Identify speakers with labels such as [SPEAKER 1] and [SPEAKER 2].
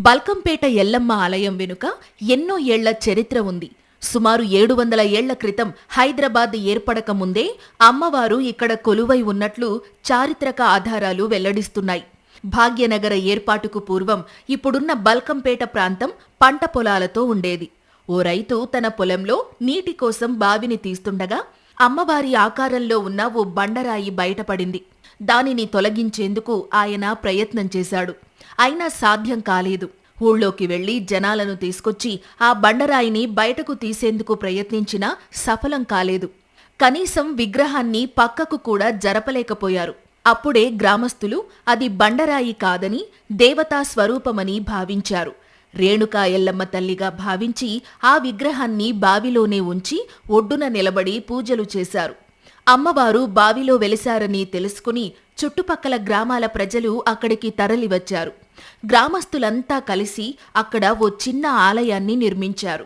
[SPEAKER 1] బల్కంపేట ఎల్లమ్మ ఆలయం వెనుక ఎన్నో ఏళ్ల చరిత్ర ఉంది. సుమారు 700 ఏళ్ల క్రితం హైదరాబాద్ ఏర్పడక ముందే అమ్మవారు ఇక్కడ కొలువై ఉన్నట్లు చారిత్రక ఆధారాలు వెల్లడిస్తున్నాయి. భాగ్యనగర ఏర్పాటుకు పూర్వం ఇప్పుడున్న బల్కంపేట ప్రాంతం పంట పొలాలతో ఉండేది. ఓ రైతు తన పొలంలో నీటి కోసం బావిని తీస్తుండగా అమ్మవారి ఆకారంలో ఉన్న ఓ బండరాయి బయటపడింది. దానిని తొలగించేందుకు ఆయన ప్రయత్నం చేశాడు. అయినా సాధ్యం కాలేదు. ఊళ్ళోకి వెళ్లి జనాలను తీసుకొచ్చి ఆ బండరాయిని బయటకు తీసేందుకు ప్రయత్నించినా సఫలం కాలేదు. కనీసం విగ్రహాన్ని పక్కకు కూడా జరపలేకపోయారు. అప్పుడే గ్రామస్తులు అది బండరాయి కాదని దేవతా స్వరూపమని భావించారు. రేణుకా ఎల్లమ్మ తల్లిగా భావించి ఆ విగ్రహాన్ని బావిలోనే ఉంచి ఒడ్డున నిలబడి పూజలు చేశారు. అమ్మవారు బావిలో వెలిశారని తెలుసుకుని చుట్టుపక్కల గ్రామాల ప్రజలు అక్కడికి తరలివచ్చారు. గ్రామస్తులంతా కలిసి అక్కడ ఓ చిన్న ఆలయాన్ని నిర్మించారు.